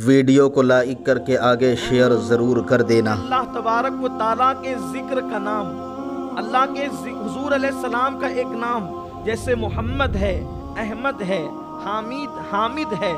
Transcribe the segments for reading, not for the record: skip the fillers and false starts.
Video کو like کر کے آگے شیئر ضرور کر دینا۔ اللہ تبارک و تعالیٰ کے ذکر کا نام، اللہ کے حضور علیہ السلام کا ایک نام جیسے محمد ہے، احمد ہے، حامد ہے،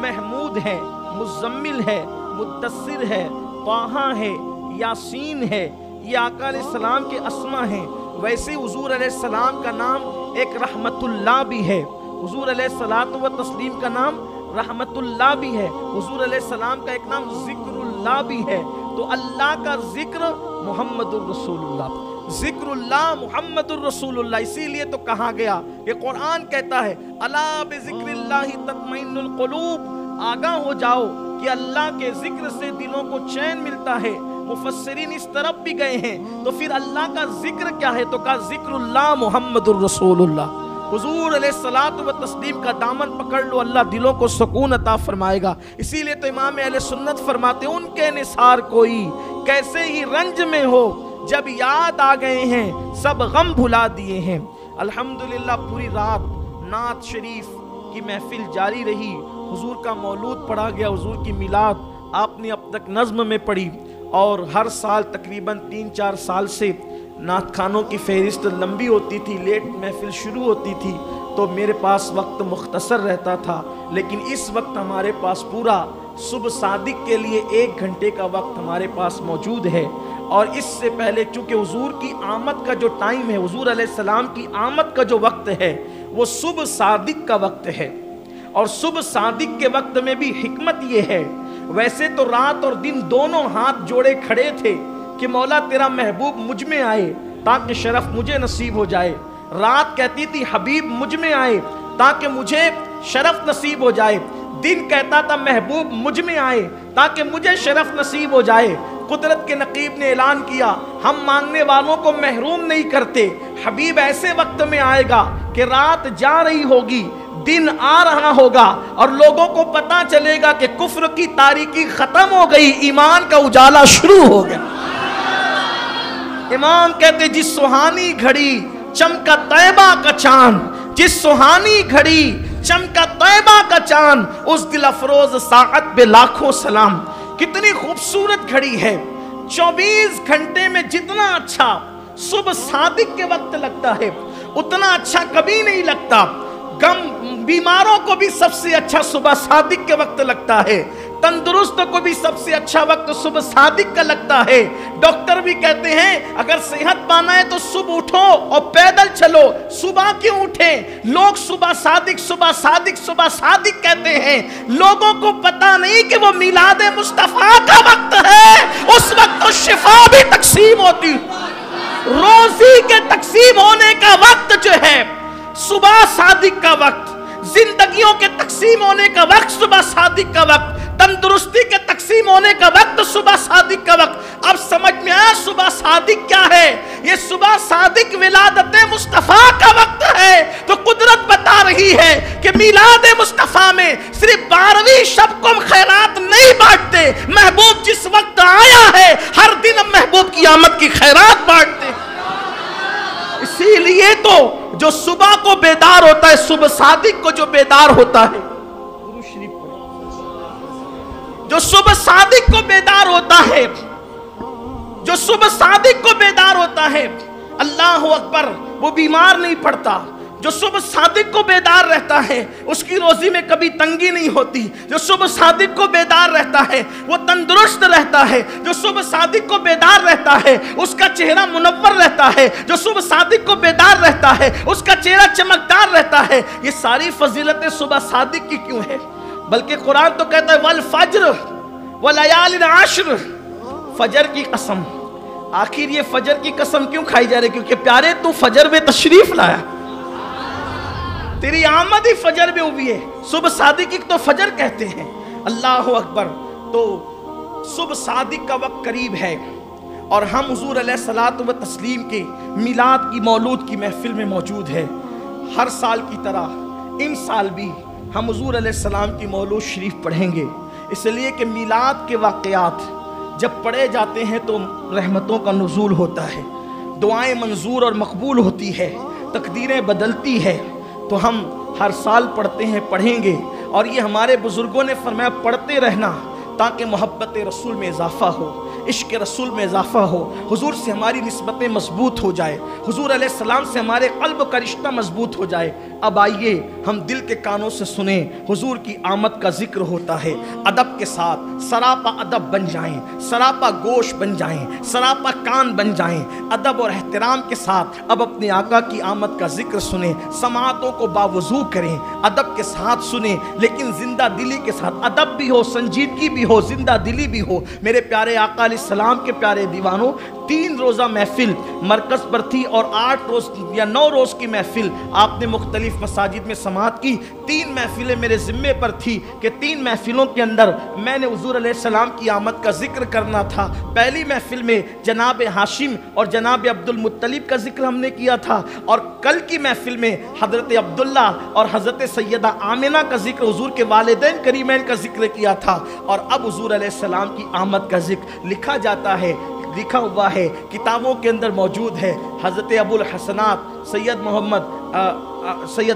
محمود ہے، مزمل ہے، مدثر ہے، طٰہٰ ہے، یاسین ہے، یہ آقا علیہ السلام کے اسما ہیں۔ ویسے حضور علیہ السلام کا نام ایک رحمت اللہ بھی ہے، حضور علیہ الصلوۃ والتسلیم کا نام رحمت اللہ بھی ہے، حضور علیہ السلام کا ایک نام ذکر اللہ بھی ہے۔ تو اللہ کا ذکر محمد الرسول اللہ، ذکر اللہ محمد الرسول اللہ، اسی لیے تو کہا گیا، یہ قرآن کہتا ہے الا بذکر اللہ تطمئن القلوب، آگاہ ہو جاؤ کہ اللہ کے ذکر سے دلوں کو چین ملتا ہے۔ مفسرین اس طرف بھی گئے ہیں، تو پھر اللہ کا ذکر کیا ہے؟ تو کہا ذکر اللہ محمد الرسول اللہ، حضور علیہ الصلوۃ والتسلیم کا دامن پکڑ لو، اللہ دلوں کو سکون عطا فرمائے گا۔ اسی لیے تو امام اہل سنت فرماتے ہیں ان کے نثار کوئی کیسے ہی رنج میں ہو، جب یاد آ گئے ہیں سب غم بھلا دیے ہیں۔ الحمدللہ پوری رات نعت شریف کی محفل جاری رہی، حضور کا مولود پڑھا گیا، حضور کی میلاد آپ نے اب تک نظم میں پڑھی، اور ہر سال تقریباً 3-4 سال سے نعت خانوں کی فہرست لمبی ہوتی تھی، لیٹ محفل شروع ہوتی تھی، تو میرے پاس وقت مختصر رہتا تھا، لیکن اس وقت ہمارے پاس پورا صبح صادق کے لیے 1 گھنٹے کا وقت ہمارے پاس موجود ہے۔ اور اس سے پہلے چونکہ حضور کی آمد کا جو ٹائم ہے، حضور علیہ السلام کی آمد کا جو وقت ہے وہ صبح صادق کا وقت ہے، اور صبح صادق کے وقت میں بھی حکمت یہ ہے، ویسے تو رات اور دن دونوں ہاتھ جوڑے کھڑے تھے کہ مولا تیرا محبوب مجھ میں آئے تاکہ شرف مجھے نصیب ہو جائے، رات کہتی تھی حبیب مجھ میں آئے تاکہ مجھے شرف نصیب ہو جائے، دن کہتا تھا محبوب مجھ میں آئے تاکہ مجھے شرف نصیب ہو جائے۔ قدرت کے نقیب نے اعلان کیا ہم مانگنے والوں کو محروم نہیں کرتے، حبیب ایسے وقت میں آئے گا کہ رات جا رہی ہوگی، دن آ رہا ہوگا، اور لوگوں کو پتا چلے گا کہ کفر کی تاریکی ختم ہو گئی، ایمان کا اجالا شروع ہو گیا۔ امام کہتے جس سہانی گھڑی چمکا طیبہ کا چاند، جس سہانی گھڑی چمکا طیبہ کا چاند، اس دل افروز ساعت پہ لاکھوں سلام۔ کتنی خوبصورت گھڑی ہے، 24 گھنٹے میں جتنا اچھا صبح صادق کے وقت لگتا ہے اتنا اچھا کبھی نہیں لگتا۔ بیماروں کو بھی سب سے اچھا صبح صادق کے وقت لگتا ہے، تندرستوں کو بھی سب سے اچھا وقت صبح صادق کا لگتا ہے۔ ڈاکٹر بھی کہتے ہیں اگر صحت پانا ہے تو صبح اٹھو اور پیدل چلو، صبح کیوں اٹھیں؟ لوگ صبح صادق صبح صادق صبح صادق کہتے ہیں، لوگوں کو پتا نہیں کہ وہ میلاد مصطفیٰ کا وقت ہے، اس وقت تو شفا بھی تقسیم ہوتی، روزی کے تقسیم ہونے کا وقت جو ہے صبح صادق کا وقت، زندگیوں کے تقسیم ہونے کا وقت صبح صادق کا وقت، تندرستی کے تقسیم ہونے کا وقت صبح صادق کا وقت۔ اب سمجھ میں آیا صبح صادق کیا ہے؟ یہ صبح صادق ولادت مصطفیٰ کا وقت ہے۔ تو قدرت بتا رہی ہے کہ میلاد مصطفیٰ میں صرف 12ویں شب کو ہم خیرات نہیں بانٹتے، محبوب جس وقت آیا ہے ہر دن ہم محبوب کی آمد کی خیرات بانٹتے۔ اسی لیے تو جو صبح کو بیدار ہوتا ہے، صبح صادق کو جو بیدار ہوتا ہے، جو صبح صادق کو بیدار ہوتا ہے، جو صبح صادق کو بیدار ہوتا ہے، اللہ اکبر، وہ بیمار نہیں پڑتا۔ جو صبح صادق کو بیدار رہتا ہے اس کی روزی میں کبھی تنگی نہیں ہوتی، جو صبح صادق کو بیدار رہتا ہے وہ تندرست رہتا ہے، جو صبح صادق کو بیدار رہتا ہے اس کا چہرہ منور رہتا ہے، جو صبح صادق کو بیدار رہتا ہے اس کا چہرہ چمکدار رہتا ہے۔ یہ ساری فضیلتیں صبح صادق کی کیوں ہے؟ بلکہ قرآن تو کہتا ہے والفجر ولیال عشر، فجر کی قسم۔ آخر یہ فجر کی قسم کیوں کھائی جا رہی؟ کیونکہ پیارے تو فجر میں تشریف لایا، تیری آمد ہی فجر میں ہوئی ہے، صبح صادق کی تو فجر کہتے ہیں۔ اللہ اکبر۔ تو صبح صادق کا وقت قریب ہے اور ہم حضور علیہ الصلوۃ والتسلیم کے میلاد کی مولود کی محفل میں موجود ہے۔ ہر سال کی طرح ان سال بھی ہم حضور علیہ السلام کی مولود شریف پڑھیں گے، اس لیے کہ میلاد کے واقعات جب پڑھے جاتے ہیں تو رحمتوں کا نزول ہوتا ہے، دعائیں منظور اور مقبول ہوتی ہے، تقدیریں بدلتی ہے۔ تو ہم ہر سال پڑھتے ہیں، پڑھیں گے، اور یہ ہمارے بزرگوں نے فرمایا پڑھتے رہنا تاکہ محبت رسول میں اضافہ ہو، عشق رسول میں اضافہ ہو، حضور سے ہماری نسبتیں مضبوط ہو جائے، حضور علیہ السلام سے ہمارے قلب کا رشتہ مضبوط ہو جائے۔ اب آئیے ہم دل کے کانوں سے سنیں، حضور کی آمد کا ذکر ہوتا ہے، ادب کے ساتھ سراپا ادب بن جائیں، سراپا گوش بن جائیں، سراپا کان بن جائیں، ادب اور احترام کے ساتھ اب اپنے آقا کی آمد کا ذکر سنیں، سماعتوں کو باوضو کریں، ادب کے ساتھ سنیں، لیکن زندہ دلی کے ساتھ، ادب بھی ہو، سنجیدگی بھی ہو، زندہ دلی بھی ہو۔ میرے پیارے آقا علیہ السلام کے پیارے دیوانوں، 3 روزہ محفل مرکز پر تھی اور 8 روز یا 9 روز کی محفل آپ نے مختلف مساجد میں سماعت کی۔ 3 محفلیں میرے ذمے پر تھی کہ 3 محفلوں کے اندر میں نے حضور علیہ السلام کی آمد کا ذکر کرنا تھا۔ پہلی محفل میں جناب ہاشم اور جناب عبد المطلب کا ذکر ہم نے کیا تھا، اور کل کی محفل میں حضرت عبداللہ اور حضرت سیدہ آمنہ کا ذکر، حضور کے والدین کریمین کا ذکر کیا تھا۔ اور اب حضور علیہ السلام کی آمد کا ذکر لکھا جاتا ہے، لکھا ہوا ہے، کتابوں کے اندر موجود ہے۔ حضرت ابو الحسنات سید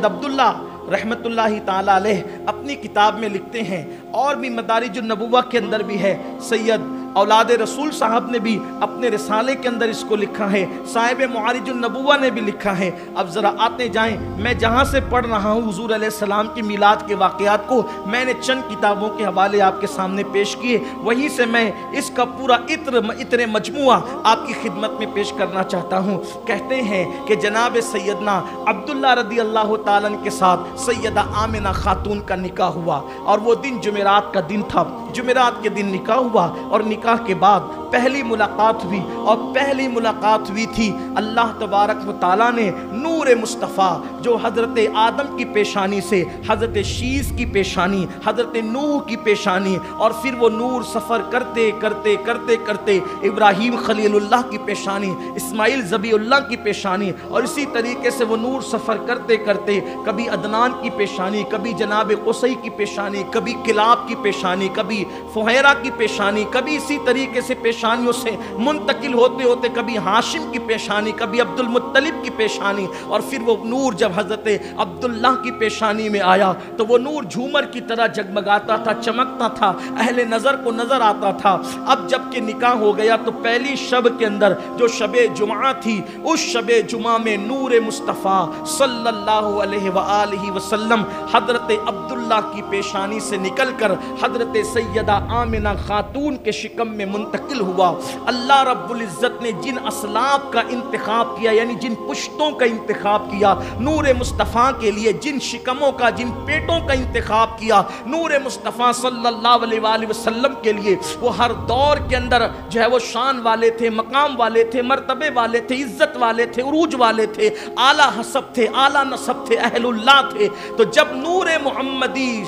عبداللہ رحمت اللہ تعالیٰ علیہ اپنی کتاب میں لکھتے ہیں، اور بھی مدارج النبوہ کے اندر بھی ہے، سید اولاد رسول صاحب نے بھی اپنے رسالے کے اندر اس کو لکھا ہے، صاحب معارج النبوہ نے بھی لکھا ہے۔ اب ذرا آتے جائیں، میں جہاں سے پڑھ رہا ہوں حضور علیہ السلام کی میلاد کے واقعات کو میں نے چند کتابوں کے حوالے آپ کے سامنے پیش کیے، وہیں سے میں اس کا پورا عطر مجموعہ آپ کی خدمت میں پیش کرنا چاہتا ہوں۔ کہتے ہیں کہ جناب سیدنا عبداللہ رضی اللہ تعالیٰ کے ساتھ سیدہ آمنہ خاتون کا نکاح ہوا، اور وہ دن جمعرات کا دن تھا، جمعرات کے دن نکاح ہوا، اور نکاح کے بعد پہلی ملاقات ہوئی، اور پہلی ملاقات ہوئی تھی اللہ تبارک و تعالیٰ نے نور مصطفیٰ جو حضرت آدم کی پیشانی سے حضرت شیس کی پیشانی، حضرت نوح کی پیشانی، اور پھر وہ نور سفر کرتے کرتے کرتے کرتے ابراہیم خلیل اللہ کی پیشانی، اسماعیل ذبیح اللہ کی پیشانی، اور اسی طریقے سے وہ نور سفر کرتے کرتے کبھی عدنان کی پیشانی، کبھی جناب قصی کی پیشانی، کبھی کلاب کی پیشانی، کبھی فہیرہ کی پیشانی، کبھی اسی طریقے سے پیشانیوں سے منتقل ہوتے ہوتے کبھی ہاشم کی پیشانی، کبھی عبد المطلب کی پیشانی، اور پھر وہ نور جب حضرت عبداللہ کی پیشانی میں آیا تو وہ نور جھومر کی طرح جگمگاتا تھا، چمکتا تھا، اہل نظر کو نظر آتا تھا۔ اب جب کہ نکاح ہو گیا تو پہلی شب کے اندر جو شب جمعہ تھی، اس شب جمعہ میں نور مصطفیٰ صلی اللہ علیہ وآلہ وسلم حضرت عبداللہ کی پیشانی سے نکل کر حضرت سیدہ آمنہ خاتون کے شکم میں منتقل ہوا۔ اللہ رب العزت نے جن اسلاف کا انتخاب کیا، یعنی جن پشتوں کا انتخاب کیا نور مصطفیٰ کے لیے، جن شکموں کا، جن پیٹوں کا انتخاب کیا نور مصطفیٰ صلی اللہ علیہ وآلہ وسلم کے لیے، وہ ہر دور کے اندر جو ہے وہ شان والے تھے، مقام والے تھے، مرتبے والے تھے، عزت والے تھے، عروج والے تھے، اعلیٰ حسب تھے، اعلیٰ نسب تھے، اہل اللہ تھے۔ تو جب نور محمدی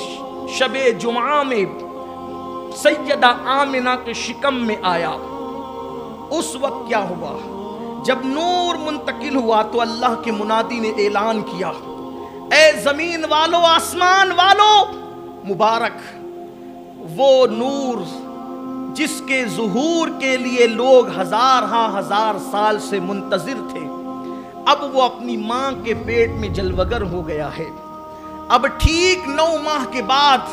شب جمعہ میں سیدہ آمنہ کے شکم میں آیا، اس وقت کیا ہوا؟ جب نور منتقل ہوا تو اللہ کے منادی نے اعلان کیا، اے زمین والو، آسمان والو، مبارک وہ نور جس کے ظہور کے لیے لوگ ہزار سال سے منتظر تھے، اب وہ اپنی ماں کے پیٹ میں جلوگر ہو گیا ہے۔ اب ٹھیک 9 ماہ کے بعد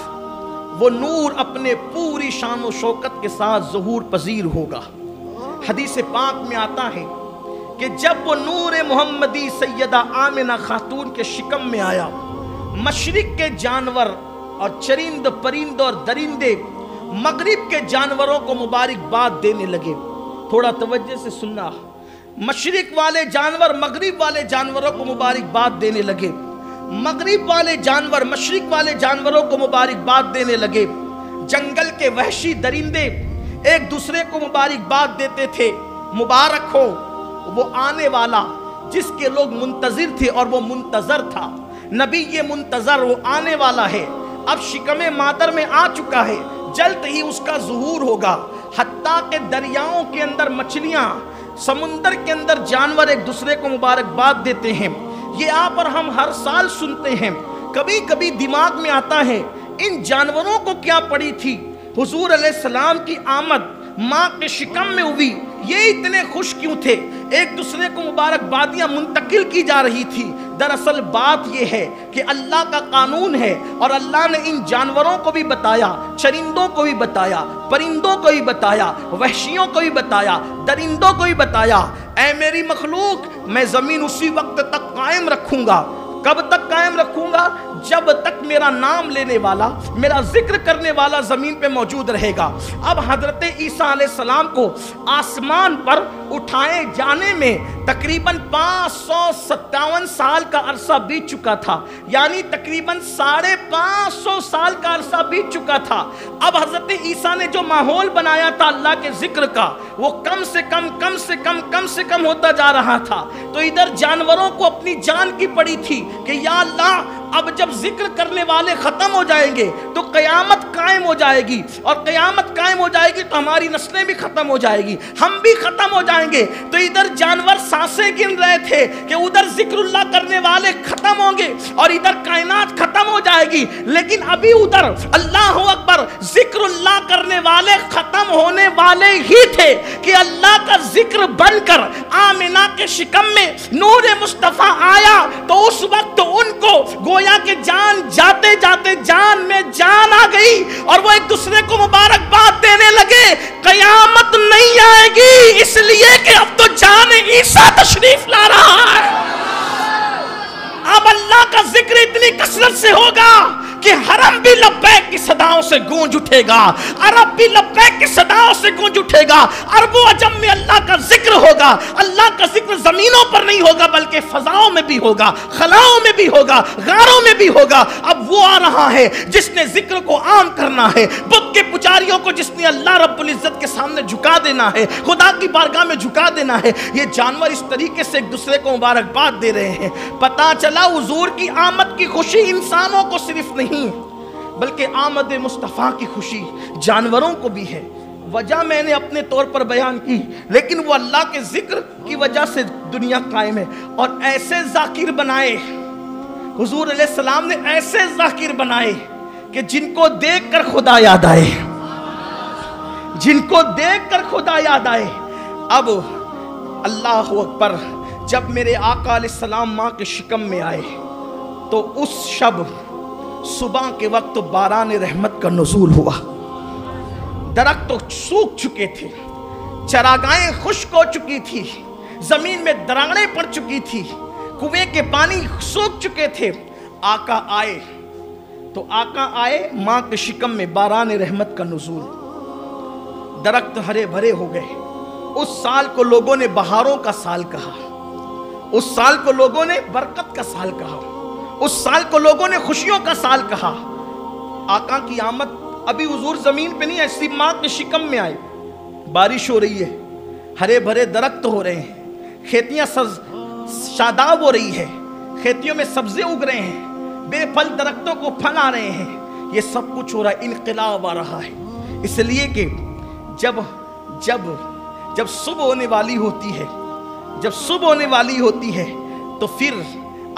وہ نور اپنے پوری شان و شوکت کے ساتھ ظہور پذیر ہوگا۔ حدیث پاک میں آتا ہے کہ جب وہ نور محمدی سیدہ آمنہ خاتون کے شکم میں آیا، مشرق کے جانور اور چرند پرند اور درندے مغرب کے جانوروں کو مبارکباد دینے لگے۔ تھوڑا توجہ سے سننا، مشرق والے جانور مغرب والے جانوروں کو مبارکباد دینے لگے، مغرب والے جانور مشرق والے جانوروں کو مبارکباد دینے لگے۔ جنگل کے وحشی درندے ایک دوسرے کو مبارکباد دیتے تھے، مبارک ہو وہ آنے والا جس کے لوگ منتظر تھے، اور وہ منتظر تھا، نبی یہ منتظر وہ آنے والا ہے، اب شکم مادر میں آ چکا ہے، جلد ہی اس کا ظہور ہوگا۔ حتیٰ کہ دریاؤں کے اندر مچھلیاں، سمندر کے اندر جانور ایک دوسرے کو مبارکباد دیتے ہیں۔ یہ آپ اور ہم ہر سال سنتے ہیں، کبھی کبھی دماغ میں آتا ہے ان جانوروں کو کیا پڑی تھی، حضور علیہ السلام کی آمد ماں کے شکم میں ہوئی، یہ اتنے خوش کیوں تھے؟ ایک دوسرے کو مبارکبادیاں منتقل کی جا رہی تھی۔ دراصل بات یہ ہے کہ اللہ کا قانون ہے اور اللہ نے ان جانوروں کو بھی بتایا، چرندوں کو بھی بتایا، پرندوں کو بھی بتایا، وحشیوں کو بھی بتایا، درندوں کو بھی بتایا، اے میری مخلوق میں زمین اسی وقت تک قائم رکھوں گا۔ کب تک قائم رکھوں گا؟ جب تک میرا نام لینے والا، میرا ذکر کرنے والا زمین پہ موجود رہے گا۔ اب حضرت عیسیٰ علیہ السلام کو آسمان پر اٹھائے جانے میں تقریباً 557 سال کا عرصہ بیت چکا تھا، یعنی تقریباً 550 سال کا عرصہ بیت چکا تھا۔ اب حضرت عیسیٰ نے جو ماحول بنایا تھا اللہ کے ذکر کا، وہ کم سے کم ہوتا جا رہا تھا۔ تو ادھر جانوروں کو اپنی جان کی پڑی تھی کہ یا اللہ اب جب ذکر کرنے والے ختم ہو جائیں گے تو قیامت قائم ہو جائے گی، اور قیامت قائم ہو جائے گی تو ہماری نسلیں بھی ختم ہو جائے گی، ہم بھی ختم ہو جائیں گے۔ تو ادھر جانور سانسیں گن رہے تھے کہ ادھر ذکر اللہ کرنے والے ختم ہوں گے اور ادھر کائنات ختم ہو جائے گی، لیکن ابھی ادھر اللہ اکبر ذکر اللہ کرنے والے ختم ہونے والے ہی تھے کہ اللہ کا ذکر بن کر آمنہ کے شکم میں نور مصطفیٰ آیا۔ تو اس وقت ان کو گویا کہ جان جاتے جاتے جان میں جان آ گئی اور وہ ایک دوسرے کو مبارکباد دینے لگے۔ قیامت نہیں آئے گی اس لیے کہ اب تو جان عیسیٰ تشریف لا رہا ہے۔ اب اللہ کا ذکر اتنی کثرت سے ہوگا کہ حرم بھی لبیک کی صداؤں سے گونج اٹھے گا، عرب بھی لبیک کی صداؤں سے گونج اٹھے گا، عرب و عجم میں اللہ کا ذکر ہوگا۔ اللہ کا ذکر زمینوں پر نہیں ہوگا بلکہ فضاؤں میں بھی ہوگا، خلاؤں میں بھی ہوگا، غاروں میں بھی ہوگا۔ اب وہ آ رہا ہے جس نے ذکر کو عام کرنا ہے، بت کے پجاریوں کو جس نے اللہ رب العزت کے سامنے جھکا دینا ہے، خدا کی بارگاہ میں جھکا دینا ہے۔ یہ جانور اس طریقے سے ایک دوسرے کو مبارکباد دے رہے ہیں۔ پتہ چلا حضور کی آمد کی خوشی انسانوں کو صرف نہیں بلکہ آمد مصطفیٰ کی خوشی جانوروں کو بھی ہے۔ وجہ میں نے اپنے طور پر بیان کی، لیکن وہ اللہ کے ذکر کی وجہ سے دنیا قائم ہے۔ اور ایسے ذاکر بنائے حضور علیہ السلام نے، ایسے ذاکر بنائے کہ جن کو دیکھ کر خدا یاد آئے، جن کو دیکھ کر خدا یاد آئے۔ اب اللہ اکبر، جب میرے آقا علیہ السلام ماں کے شکم میں آئے تو اس شب صبح کے وقت باران رحمت کا نزول ہوا۔ درخت تو سوکھ چکے تھے، چراگاہیں خشک ہو چکی تھی، زمین میں دراڑیں پڑ چکی تھی، کنویں کے پانی سوکھ چکے تھے۔ آقا آئے تو آقا آئے ماں کے شکم میں باران رحمت کا نزول، درخت ہرے بھرے ہو گئے۔ اس سال کو لوگوں نے بہاروں کا سال کہا، اس سال کو لوگوں نے برکت کا سال کہا، اس سال کو لوگوں نے خوشیوں کا سال کہا۔ آقا کی آمد، ابھی حضور زمین پہ نہیں، ایسی ماں کے شکم میں آئے، بارش ہو رہی ہے، ہرے بھرے درخت ہو رہے ہیں، کھیتیاں شاداب ہو رہی ہے، کھیتیوں میں سبزے اگ رہے ہیں، بے پھل درختوں کو پھل آ رہے ہیں، یہ سب کچھ ہو رہا ہے، انقلاب آ رہا ہے۔ اس لیے کہ جب صبح ہونے والی ہوتی ہے، جب صبح ہونے والی ہوتی ہے تو پھر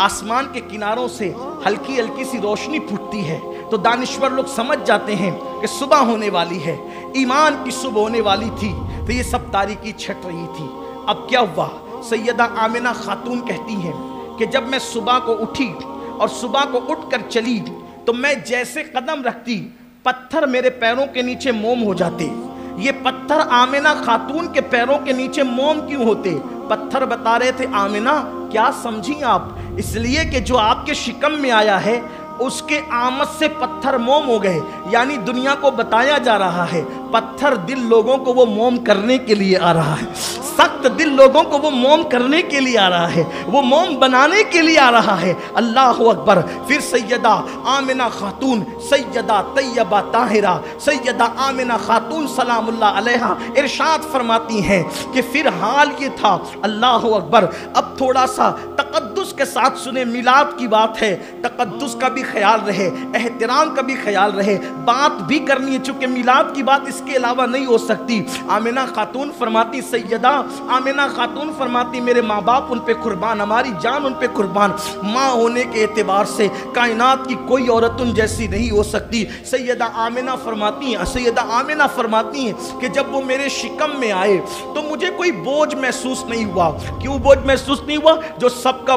آسمان کے کناروں سے ہلکی ہلکی سی روشنی پھوٹتی ہے، تو دانشور لوگ سمجھ جاتے ہیں کہ صبح ہونے والی ہے، ایمان کی صبح ہونے والی تھی، تو یہ سب تاریکی چھٹ رہی تھی۔ اب کیا ہوا؟ سیدہ آمنہ خاتون کہتی ہیں کہ جب میں صبح کو اٹھی اور صبح کو اٹھ کر چلی تو میں جیسے قدم رکھتی پتھر میرے پیروں کے نیچے موم ہو جاتے۔ یہ پتھر آمنہ خاتون کے پیروں کے نیچے موم کیوں ہوتے؟ پتھر بتا رہے تھے آمنہ کیا سمجھی آپ؟ اس لیے کہ جو آپ کے شکم میں آیا ہے اس کے آمد سے پتھر موم ہو گئے، یعنی دنیا کو بتایا جا رہا ہے پتھر دل لوگوں کو وہ موم کرنے کے لیے آ رہا ہے، سخت دل لوگوں کو وہ موم کرنے کے لیے آ رہا ہے، وہ موم بنانے کے لیے آ رہا ہے۔ اللہ اکبر۔ پھر سیدہ آمنہ خاتون، سیدہ طیبہ طاہرہ، سیدہ آمنہ خاتون سلام اللہ علیہا ارشاد فرماتی ہیں کہ پھر حال یہ تھا، اللہ اکبر۔ اب تھوڑا سا تقدس کے ساتھ سنیں، میلاد کی بات ہے، تقدس کا بھی خیال رہے، احترام کا بھی خیال رہے، بات بھی کرنی ہے چونکہ میلاد کی بات اس کے علاوہ نہیں ہو سکتی۔ آمنہ خاتون فرماتی، سیدہ آمنہ خاتون فرماتی میرے ماں باپ ان پہ قربان، ہماری جان ان پہ قربان، ماں ہونے کے اعتبار سے کائنات کی کوئی عورت ان جیسی نہیں ہو سکتی۔ سیدہ آمنہ فرماتی ہیں کہ جب وہ میرے شکم میں آئے تو مجھے کوئی بوجھ محسوس نہیں ہوا۔ کیوں بوجھ محسوس نہیں ہوا؟ جو سب کا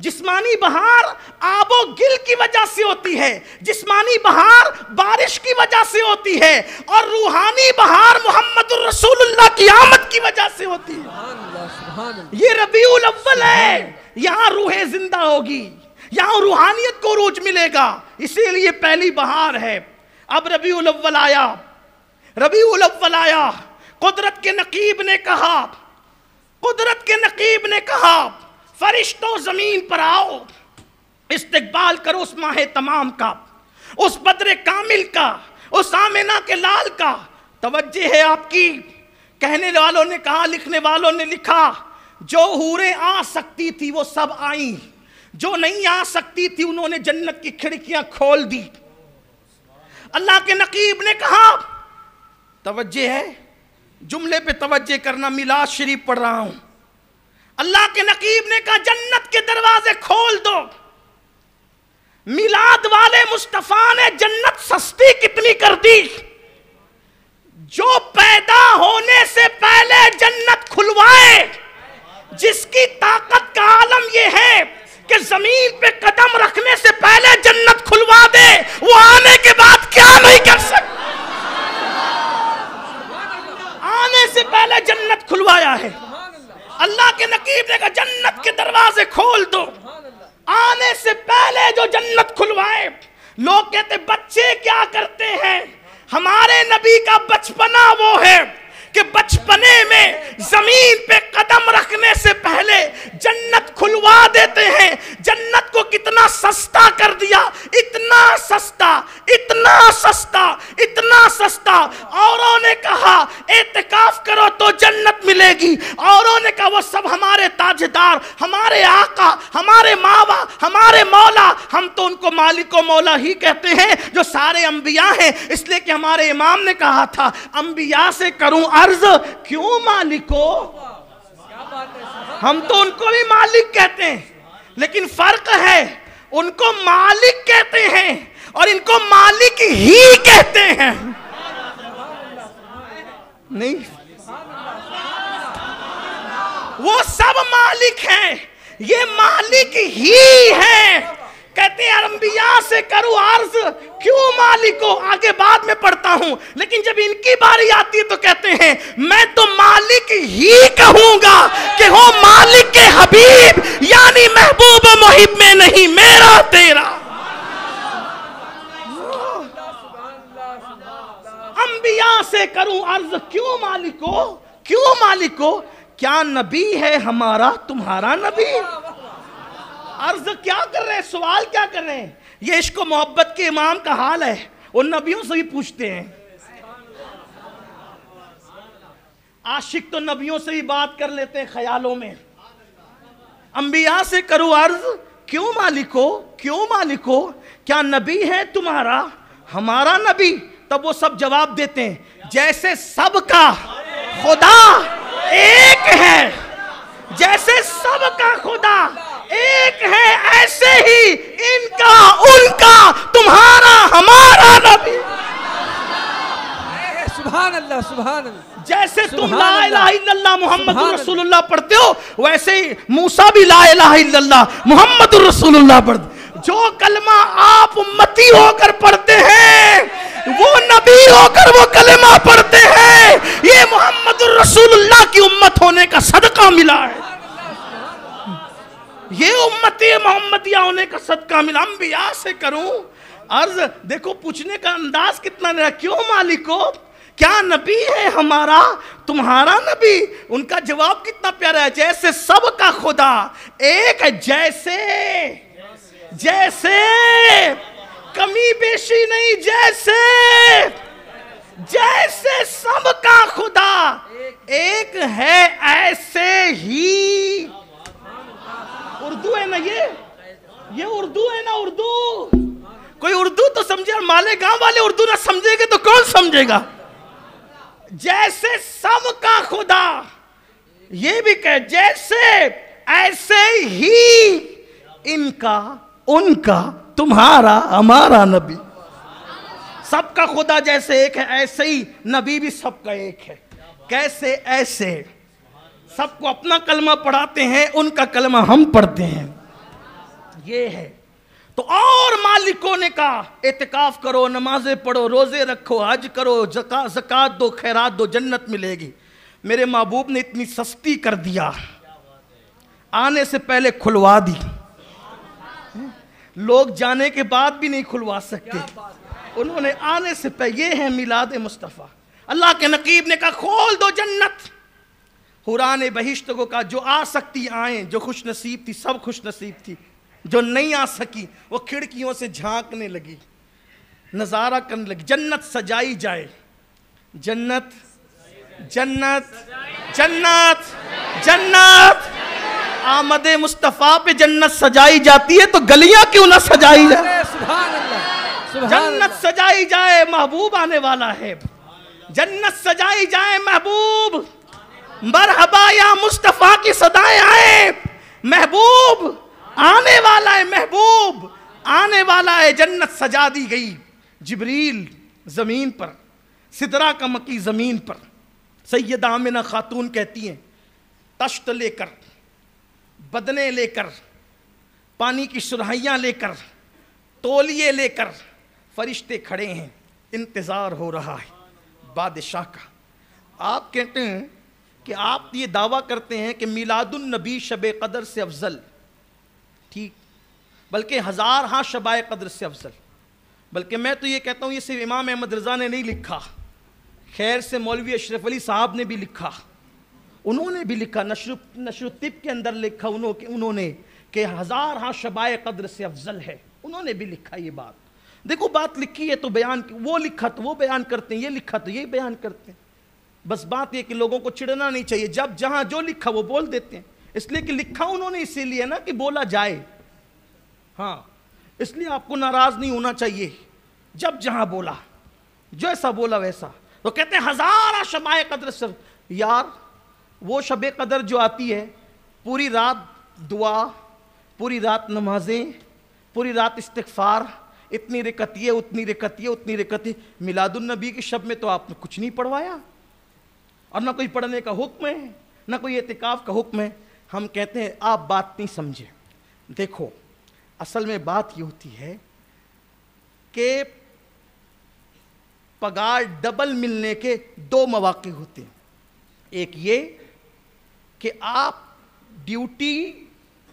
جسمانی بہار آب و گل کی وجہ سے ہوتی ہے، جسمانی بہار بارش کی وجہ سے ہوتی ہے، اور روحانی بہار محمد الرسول اللہ کی آمد کی وجہ سے ہوتی ہے۔ یہ ربیع الاول ہے، یہاں روح زندہ ہوگی، یہاں روحانیت کو عروج ملے گا، اسی لیے پہلی بہار ہے۔ اب ربیع الاول آیا، ربیع الاول آیا، قدرت کے نقیب نے کہا، قدرت کے نقیب نے کہا فرشتوں زمین پر آؤ، استقبال کرو اس ماہ تمام کا، اس بدر کامل کا، اس آمنہ کے لال کا۔ توجہ ہے آپ کی، کہنے والوں نے کہا، لکھنے والوں نے لکھا، جو حوریں آ سکتی تھی وہ سب آئیں، جو نہیں آ سکتی تھی انہوں نے جنت کی کھڑکیاں کھول دی۔ اللہ کے نقیب نے کہا، توجہ ہے، جملے پہ توجہ کرنا، میلاد شریف پڑھ رہا ہوں۔ اللہ کے نقیب نے کہا جنت کے دروازے کھول دو۔ میلاد والے مصطفیٰ نے جنت سستی کتنی کر دی، جو پیدا ہونے سے پہلے جنت کھلوائے، جس کی طاقت کا عالم یہ ہے کہ زمین پہ قدم رکھنے سے پہلے جنت کھلوا دے، وہ آنے کے بعد کیا نہیں کر سکتا؟ آنے سے پہلے جنت کھلوایا ہے۔ اللہ کے نقیب نے کہا جنت کے دروازے کھول دو، آنے سے پہلے جو جنت کھلوائے۔ لوگ کہتے بچے کیا کرتے ہیں؟ ہمارے نبی کا بچپنا وہ ہے کہ بچپنے میں زمین پہ قدم رکھنے سے پہلے جنت کھلوا دیتے ہیں۔ جنت کو کتنا سستا کر دیا، اتنا سستا، اتنا سستا، اتنا سستا۔ اوروں نے کہا اعتکاف کرو تو جنت ملے گی، اوروں نے کہا وہ سب ہمارے تاجدار، ہمارے آقا، ہمارے ماوا، ہمارے مولا، ہم تو ان کو مالک و مولا ہی کہتے ہیں جو سارے انبیاء ہیں، اس لیے کہ ہمارے امام نے کہا تھا انبیاء سے کروں عرض کیوں مالکو؟ ہم تو ان کو بھی مالک کہتے ہیں، لیکن فرق ہے، ان کو مالک کہتے ہیں اور ان کو مالک ہی کہتے ہیں۔ نہیں، وہ سب مالک ہیں، یہ مالک ہی ہیں۔ کہتے ہیں انبیاء سے کرو عرض کیوں مالکو، آگے بعد میں پڑھتا ہوں، لیکن جب ان کی باری آتی ہے تو کہتے ہیں میں تو مالک ہی کہوں گا کہ ہو مالک کے حبیب، یعنی محبوب و محب میں نہیں، میرا تیرا۔ انبیاء سے کروں عرض کیوں مالکو، کیوں مالکو، کیا نبی ہے ہمارا تمہارا نبی؟ عرض کیا کر رہے ہیں، سوال کیا کر رہے ہیں؟ یہ عشق و محبت کے امام کا حال ہے، ان نبیوں سے بھی پوچھتے ہیں۔ عاشق تو نبیوں سے ہی بات کر لیتے ہیں خیالوں میں۔ انبیاء سے کرو عرض کیوں مالکو، کیوں مالکو، کیا نبی ہے تمہارا ہمارا نبی؟ تب وہ سب جواب دیتے ہیں جیسے سب کا خدا ایک ہے، جیسے سب کا خدا ایک ہے، ایسے ہی ان کا، ان کا، تمہارا، ہمارا نبی۔ سبحان اللہ، سبحان اللہ۔ جیسے تم لا الہ الا اللہ محمد رسول اللہ پڑھتے ہو، ویسے ہی موسیٰ بھی لا الہ الا اللہ محمد رسول اللہ پڑھتے۔ جو کلمہ آپ امتی ہو کر پڑھتے ہیں، وہ نبی ہو کر وہ کلمہ پڑھتے ہیں۔ یہ محمد رسول اللہ کی امت ہونے کا صدقہ ملا ہے، یہ امتی محمدیہ ہونے کا صدقہ ملا۔ انبیاء سے کروں عرض، دیکھو پوچھنے کا انداز کتنا نیا، کیوں مالکو، کیا نبی ہے ہمارا تمہارا نبی؟ ان کا جواب کتنا پیارا ہے، جیسے سب کا خدا ایک ہے، جیسے، جیسے کمی بیشی نہیں، جیسے، جیسے سب کا خدا ایک ہے ایسے ہی۔ اردو ہے نا، یہ اردو ہے نا، اردو۔ کوئی اردو تو سمجھے، اور مالیگاؤں والے اردو نہ سمجھے گے تو کون سمجھے گا؟ جیسے سب کا خدا، یہ بھی کہ جیسے ایسے ہی ان کا، ان کا، تمہارا، ہمارا نبی۔ سب کا خدا جیسے ایک ہے، ایسے ہی نبی بھی سب کا ایک ہے۔ کیسے؟ ایسے سب کو اپنا کلمہ پڑھاتے ہیں، ان کا کلمہ ہم پڑھتے ہیں۔ یہ ہے تو اور مالکوں نے کہا اعتکاف کرو، نمازیں پڑھو، روزے رکھو، حج کرو، زکوٰۃ دو، خیرات دو، جنت ملے گی۔ میرے محبوب نے اتنی سستی کر دیا، آنے سے پہلے کھلوا دی، لوگ جانے کے بعد بھی نہیں کھلوا سکتے، انہوں نے آنے سے پہلے۔ یہ ہے میلاد مصطفیٰ۔ اللہ کے نقیب نے کہا کھول دو جنت۔ حوران بہشت کو کہا جو آ سکتی آئیں، جو خوش نصیب تھی سب خوش نصیب تھی، جو نہیں آ سکی وہ کھڑکیوں سے جھانکنے لگی، نظارہ کرنے لگی۔ جنت سجائی جائے، جنت جنت جنت جنت، آمد مصطفیٰ پہ جنت سجائی جاتی ہے تو گلیاں کیوں نہ سجائی جائے؟ سبحان اللہ، سبحان جنت اللہ۔ سجائی جائے، محبوب آنے والا ہے۔ جنت سجائی جائے، محبوب مرحبا یا مصطفیٰ کی صدائیں آئے، محبوب آنے والا ہے، محبوب آنے والا ہے۔ جنت سجا دی گئی، جبریل زمین پر، سدرہ کا مکی زمین پر، سیدہ آمنہ خاتون کہتی ہیں تشت لے کر، بدنے لے کر، پانی کی سرہیاں لے کر، تولیے لے کر فرشتے کھڑے ہیں، انتظار ہو رہا ہے بادشاہ کا۔ آپ کہتے ہیں کہ آپ یہ دعویٰ کرتے ہیں کہ میلاد النبی شب قدر سے افضل، ٹھیک، بلکہ ہزار ہاں شبائے قدر سے افضل، بلکہ میں تو یہ کہتا ہوں یہ صرف امام احمد رضا نے نہیں لکھا، خیر سے مولوی اشرف علی صاحب نے بھی لکھا، انہوں نے بھی لکھا، نشر الطب کے اندر لکھا انہوں نے کہ ہزار ہاں شبائے قدر سے افضل ہے، انہوں نے بھی لکھا یہ بات۔ دیکھو بات لکھی ہے تو بیان، وہ لکھا تو وہ بیان کرتے ہیں، یہ لکھا تو یہ بیان کرتے ہیں۔ بس بات یہ کہ لوگوں کو چڑھنا نہیں چاہیے، جب جہاں جو لکھا وہ بول دیتے ہیں، اس لیے کہ لکھا انہوں نے اسی لیے نا کہ بولا جائے، ہاں، اس لیے آپ کو ناراض نہیں ہونا چاہیے، جب جہاں بولا، جیسا بولا ویسا۔ تو کہتے ہیں ہزارہ شبائے قدر سے، یار وہ شب قدر جو آتی ہے پوری رات دعا، پوری رات نمازیں، پوری رات استغفار، اتنی رکعتیں اتنی رکعتیں اتنی رکعتیں، میلاد النبی کی شب میں تو آپ نے کچھ نہیں پڑھوایا، اور نہ کوئی پڑھنے کا حکم ہے، نہ کوئی اعتکاف کا حکم ہے۔ ہم کہتے ہیں آپ بات نہیں سمجھے۔ دیکھو اصل میں بات یہ ہوتی ہے کہ پگار ڈبل ملنے کے دو مواقع ہوتے ہیں، ایک یہ کہ آپ ڈیوٹی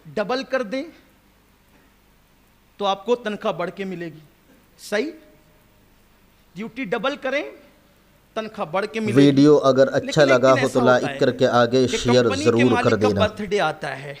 ڈبل کر دیں تو آپ کو تنخواہ بڑھ کے ملے گی، صحیح، ڈیوٹی ڈبل کریں تنخواہ بڑھ کے ملے گی۔ ویڈیو اگر اچھا لیکن لگا ہو تو ایسا لائک ہوتا ہے کر کے آگے کہ شیئر کمپنی کے ضرور کر مالک کا دینا۔ برتھ ڈے آتا ہے،